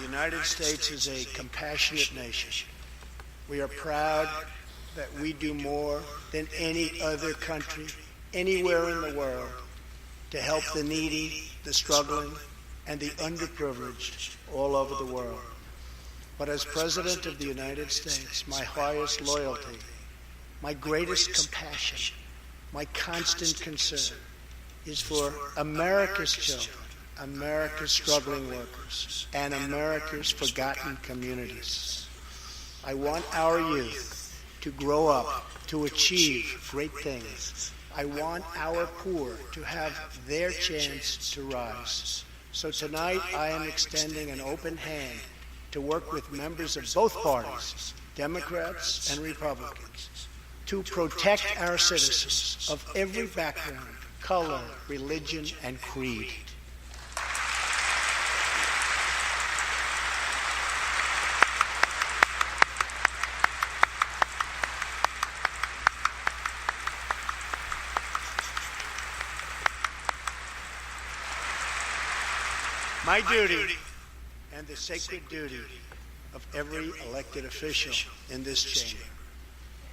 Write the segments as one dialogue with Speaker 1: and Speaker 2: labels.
Speaker 1: The United States is a compassionate nation. We are proud that we do more than any other country anywhere in the world to help the needy, the struggling, and the underprivileged all over the world. But as President of the United States, my highest loyalty, my greatest compassion, my constant concern is for America's children, America's struggling workers, and America's forgotten communities. I want our youth to grow up to achieve great things. I want our poor to have their chance to rise. So tonight I am extending an open hand to work with members of both parties, Democrats and Republicans, to protect our citizens of every background, color, religion, and creed. My duty and the sacred duty of every elected official in this chamber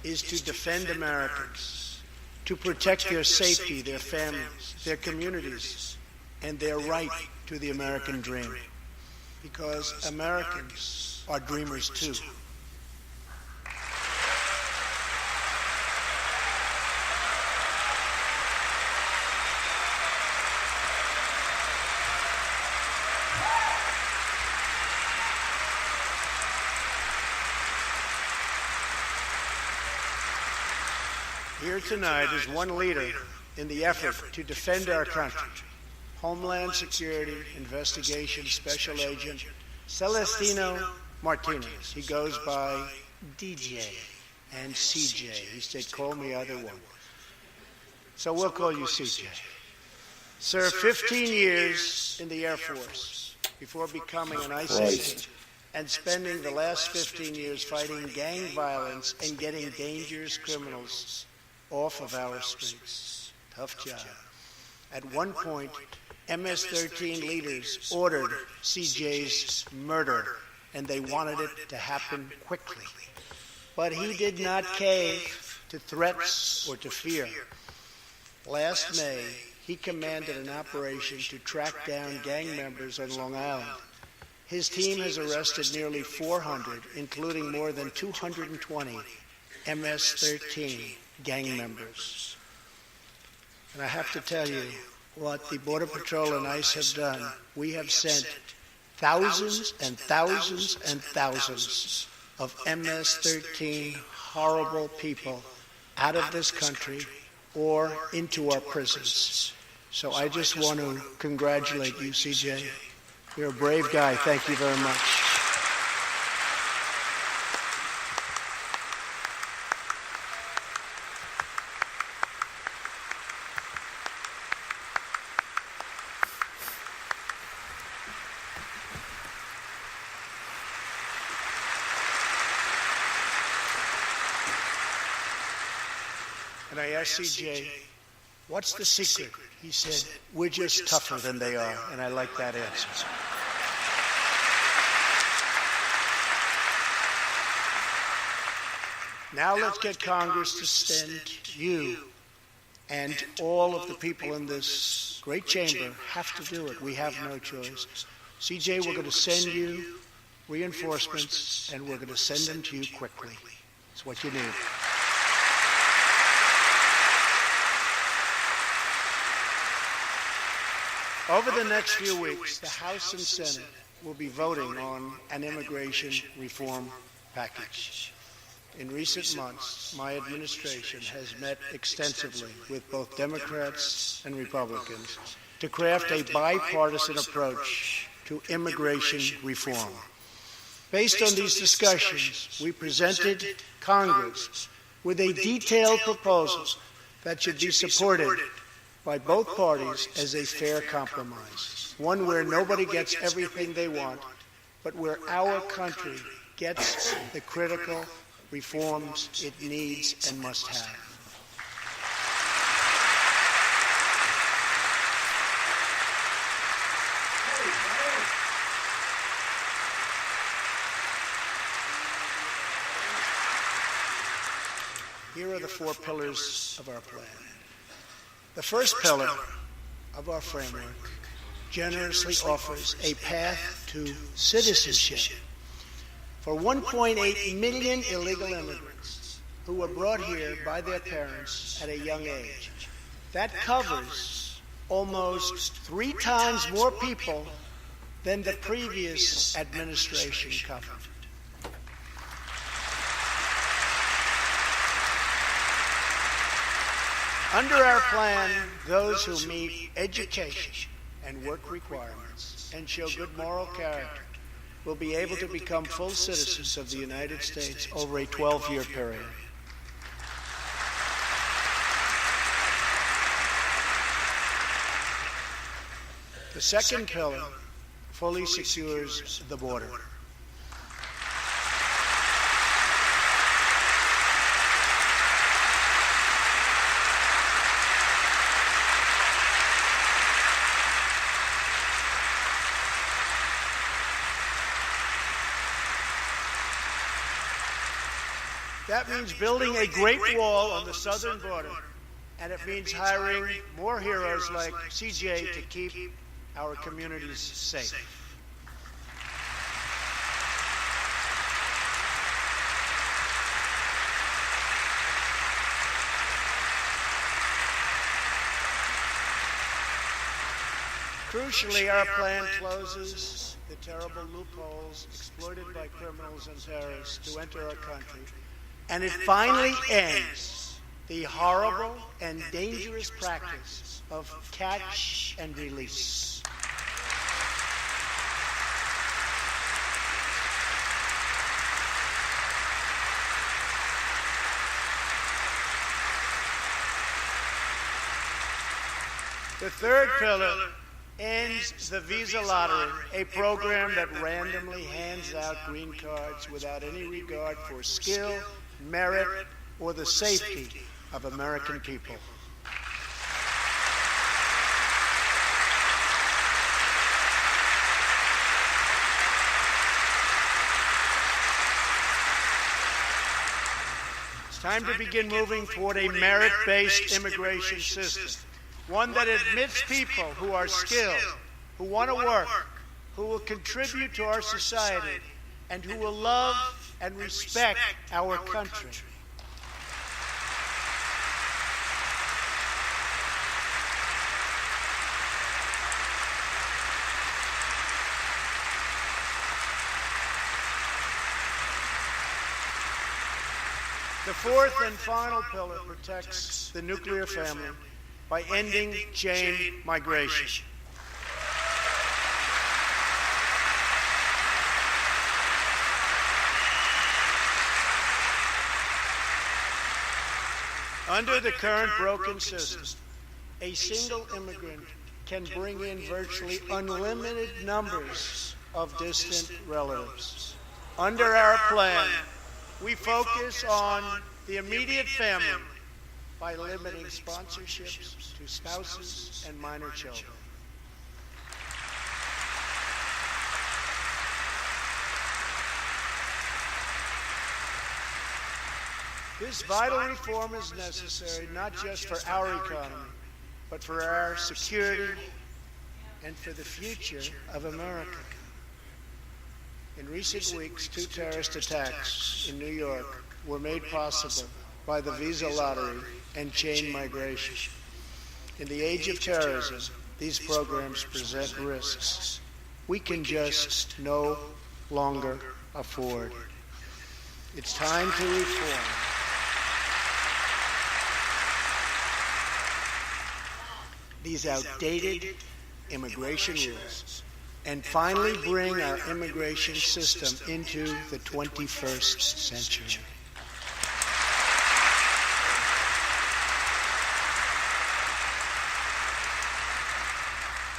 Speaker 1: is to defend Americans, to protect their safety, their families, their communities, and their right to the American dream. Because Americans are dreamers too. Here tonight is one leader in the effort to defend our country, Homeland Security Investigation Special Agent Celestino Martinez. He goes by DJ and CJ. He said, call me either one. So we'll call you CJ. Served 15 years in the Air Force before becoming an ICE agent and spending the last 15 years fighting gang violence and getting dangerous criminals off of our streets. Tough job. At one point, MS-13 leaders ordered CJ's murder, and they wanted it to happen quickly. But he did not cave to threats or to fear. Last May, he commanded an operation to track down gang members on Long Island. His team has arrested nearly 400, including more than 220 MS-13 gang members. And I have to tell you what the Border Patrol and ICE have done. We have sent thousands and thousands and thousands of MS-13 horrible people out of this country or into our prisons. So I just want to congratulate you, CJ. You're a brave guy. Thank you very much. And I asked CJ, what's the secret? He said, we're just tougher than they are. And I like that answer. Now let's get Congress to send you, and all of the people in this great chamber have to do it. We have no choice. CJ, we're going to send you reinforcements, and we're going to send them to you quickly. It's what you need. Over the next few weeks, the House and Senate will be voting on an immigration reform package. In recent months, my administration has met extensively with both Democrats and Republicans to craft a bipartisan approach to immigration reform. Based on these discussions, we presented Congress with a detailed proposal that should be supported by both parties as a fair compromise, one where nobody gets everything they want, but where our country gets the critical reforms it needs and must have. here are the 4 pillars of our plan. The first pillar of our framework generously offers a path to citizenship for 1.8 million illegal immigrants who were brought here by their parents at a young age. That covers almost 3 times more people than the previous administration covered. Under our plan, those who meet education and work requirements and show good moral character will be able to become full citizens of the United States over a 12-year period. The second pillar fully secures the border. That means building a great wall on the southern border, and it means hiring more heroes like CJ to keep our communities safe. Crucially, our plan closes the terrible loopholes exploited by criminals and terrorists to enter our country, and it finally ends the horrible and dangerous practice of catch and release. The third pillar ends the visa lottery, a program that randomly hands out green cards without any regard for skill, merit, or the safety of American people. It's time to begin moving toward a merit-based immigration system, one that admits people who are skilled, who want to work, who will contribute to our society, and who will love and respect our country. The fourth and final pillar protects the nuclear family by ending chain migration. Under the current broken system, a single immigrant can bring in virtually unlimited numbers of distant relatives. Under our plan, we focus on the immediate family by limiting sponsorships to spouses and minor children. This vital reform is necessary not just for our economy, but for our security and for the future of America. In recent weeks, 2 terrorist attacks in New York were made possible by the visa lottery and chain migration. In the age of terrorism, these programs present risks we can just no longer afford. It's time to reform. These outdated immigration rules and finally bring our immigration system into the 21st century.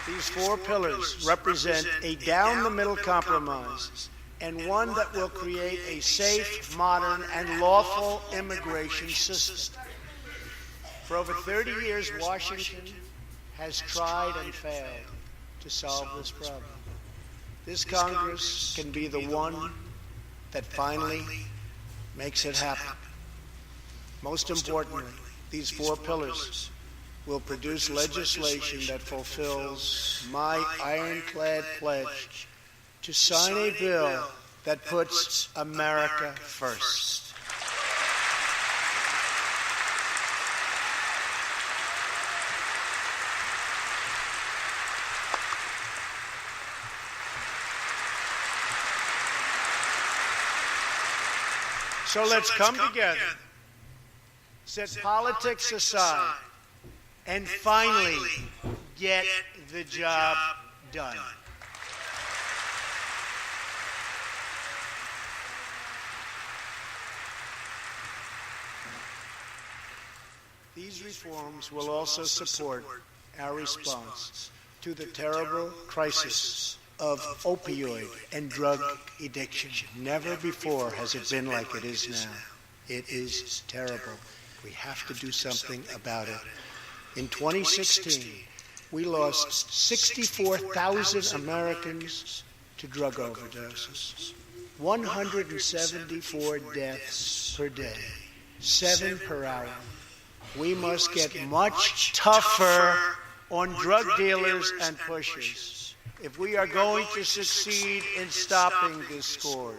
Speaker 1: These 4 pillars represent a down-the-middle compromise and one that will create a safe, modern, and lawful immigration system. For over 30 years, Washington has tried and failed to solve this problem. This Congress can be the one that finally makes it happen. Most importantly, these four pillars will produce legislation that fulfills my ironclad pledge to sign a bill that puts America first. So let's come together, set politics aside, and finally get the job done. These reforms will also support our response to the terrible crisis of opioid and drug addiction. Never before has it been like it is now. It is terrible. We have to do something about it. In 2016, we lost 64,000 Americans to drug overdoses, 174 deaths per day, 7 per hour. We must get much tougher on drug dealers and pushers if we are going to succeed in stopping this scourge.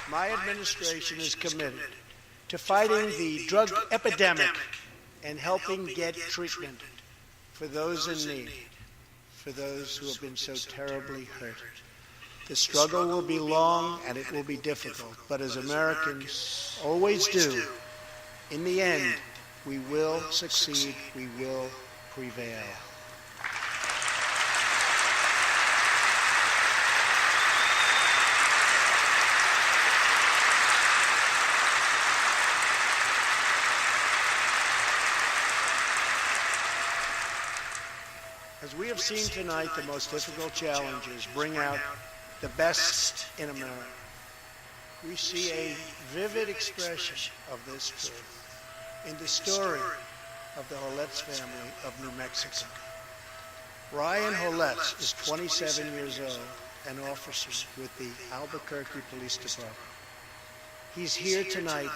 Speaker 1: My administration is committed to fighting the drug epidemic and helping get treatment for those in need, for those who have been so terribly hurt. The struggle will be long and it will be difficult, but as Americans always do, in the end, we will succeed, we will prevail. As we have seen tonight, the most difficult challenges bring out the best in America. We see a vivid expression of this truth in the story of the Holetz family of New Mexico. Ryan Holetz is 27 years old, an officer with the Albuquerque Police Department. He's here tonight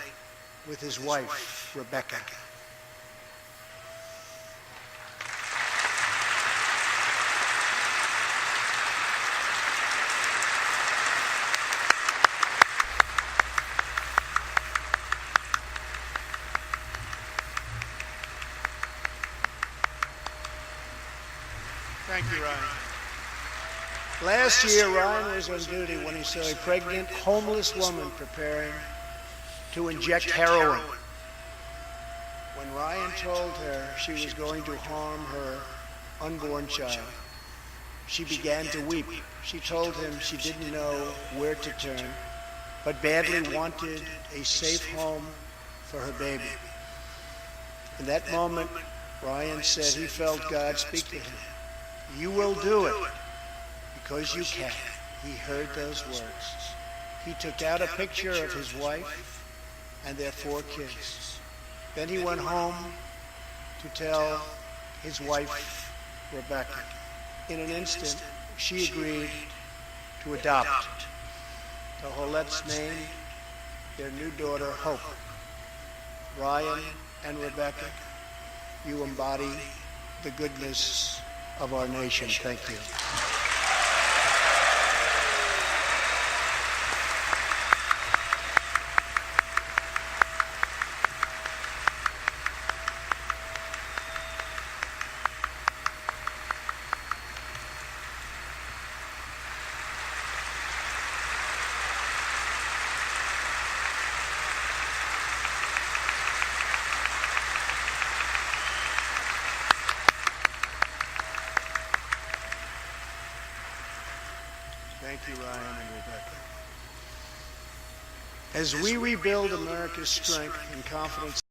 Speaker 1: with his wife, Rebecca. Thank you, Ryan. Last year, Ryan was on duty when he saw a pregnant, homeless woman preparing to inject heroin. When Ryan told her she was going to harm her unborn child, she began to weep. She told him she didn't know where to turn, but badly wanted a safe home for her baby. In that moment, Ryan said he felt God speak to him. You will do it because you can. He heard those words. He took out a picture of his wife and their 4 kids. Then he went home to tell his wife, Rebecca. In an instant, she agreed to adopt. The Holetz named their new daughter Hope. Ryan and Rebecca, you embody the goodness of our nation. Thank you. Thank you, Ryan and Rebecca. As we rebuild America's strength and confidence